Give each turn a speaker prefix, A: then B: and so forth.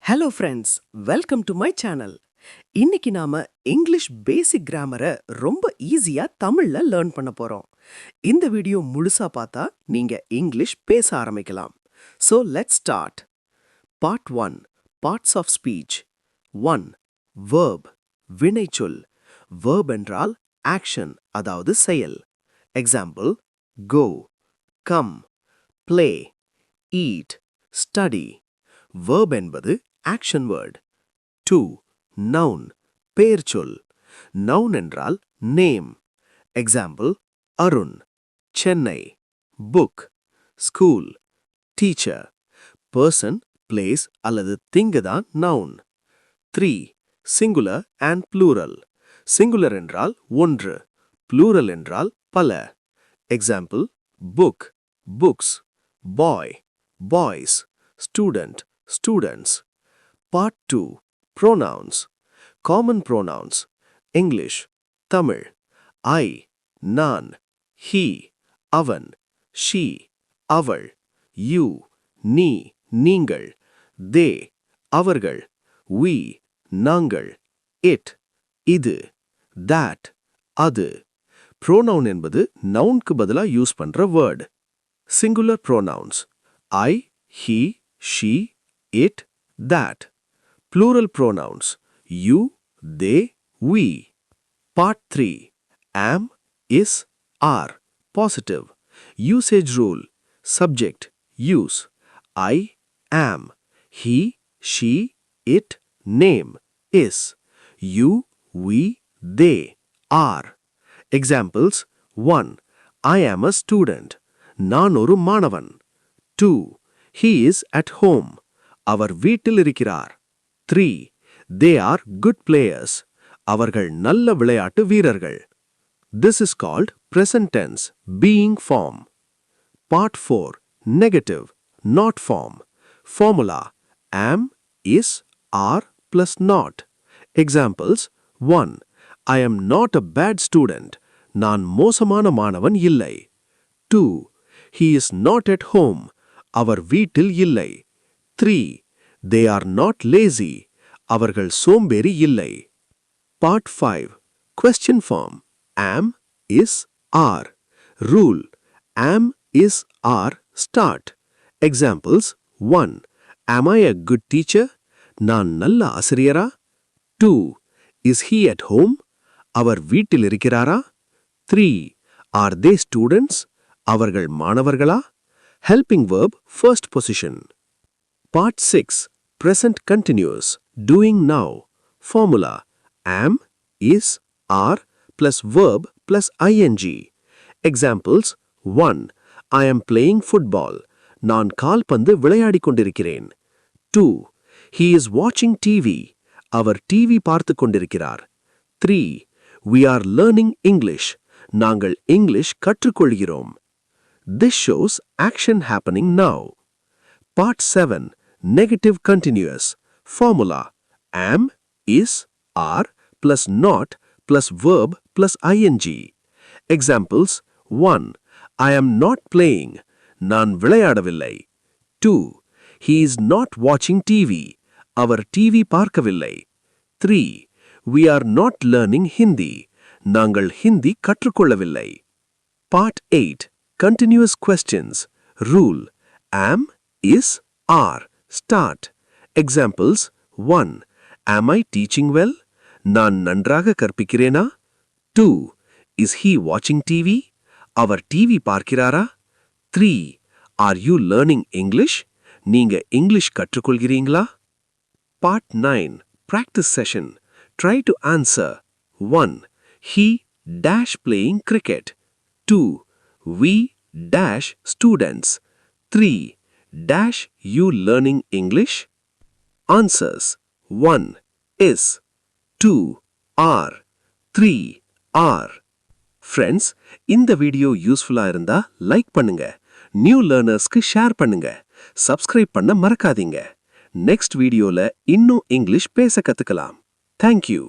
A: Hello friends, welcome to my channel. இன்னைக்கு நாம English பேசிக் கிராமரை ரொம்ப ஈஸியா தமிழ்ல லேர்ன் பண்ண போறோம். இந்த வீடியோ முழுசா பார்த்தா நீங்க இங்கிலீஷ் பேச ஆரம்பிக்கலாம். So let's start. Part 1. Parts of speech. 1. Verb. வினைச்சொல். Verb என்றால் action, அதாவது செயல். Example: go, come, play, eat, study. Verb என்பது action word. 2. Noun. பெயர்ச்சொல். Noun என்றால் name. Example: Arun, Chennai, book, school, teacher. Person, place அல்லது thing தான் noun. 3. Singular and plural. Singular என்றால் ஒன்று, plural என்றால் பல. Example: book, books, boy, boys, student, students. Part 2. Pronouns. Common pronouns. English, Tamil. I, நான், he, அவன், she, அவள், you, நீ, நீங்கள், they, அவர்கள், we, நாங்கள், it, இது, that, அது. Pronoun என்பது nounக்கு பதிலா யூஸ் பண்ற word. Singular pronouns. I, he, she, it, that. Plural pronouns. You, they, we. Part 3. Am, is, are. Positive. Usage rule. Subject, use. I, am. He, she, it, name, is. You, we, they, are. Examples: 1. I am a student. நான் ஒரு மாணவன். 2. He is at home. அவர் வீட்டில் இருக்கிறார். 3. They are good players. அவர்கள் நல்ல விளையாட்டு வீரர்கள். This is called present tense, being form. Part 4. Negative, not form. Formula: am, is, are plus not. Examples: 1. I am not a bad student. நான் மோசமான மாணவன் இல்லை. 2. He is not at home. அவர் வீட்டில் இல்லை. 3. They are not lazy. அவர்கள் சோம்பேறி இல்லை. Part 5. Question form. Am, is, are. Rule: am, is, are, start. Examples: 1. Am I a good teacher? நான் நல்ல ஆசிரியரா? 2. Is he at home? அவர் வீட்டில் இருக்கிறாரா? 3. Are they students? அவர்கள் மாணவர்களா? Helping verb, first position. Part 6. Present continuous, doing now. Formula: am, is, are plus verb plus ing. Examples: 1. I am playing football. நான் கால்பந்து விளையாடிக் கொண்டிருக்கிறேன். 2. He is watching TV. அவர் TV பார்த்துக் கொண்டிருக்கிறார். 3. We are learning English. நாங்கள் English கற்றுக்கொள்கிறோம். This shows action happening now. Part 7. Negative continuous. Formula: am, is, are plus not plus verb plus ing. Examples: 1. I am not playing. நான் விளையாடவில்லை. 2. He is not watching TV. அவர் TV பார்க்கவில்லை. 3. We are not learning Hindi. நாங்கள் Hindi கற்றுக்கொள்ளவில்லை. Part 8. Continuous questions. Rule: am, is, are, start. Examples: 1. Am I teaching well? நான் நன்றாக கற்பிக்கிறேனா? 2. Is he watching TV? அவர் TV பார்க்கிறாரா? 3. Are you learning English? நீங்க English கற்றுக்கொள்கிறீங்களா? Part 9. Practice session. Try to answer. 1. He dash playing cricket. 2. We dash students. 3. Dash you learning English? Answers: 1. Is. 2. Are. 3. Are. Friends, இந்த video யூஸ்ஃபுல்லா இருந்தா like பண்ணுங்க, new லேர்னர்ஸ்க்கு share பண்ணுங்க, subscribe பண்ண மறக்காதீங்க. Next வீடியோல இன்னும் இங்கிலீஷ் பேச கத்துக்கலாம். Thank you.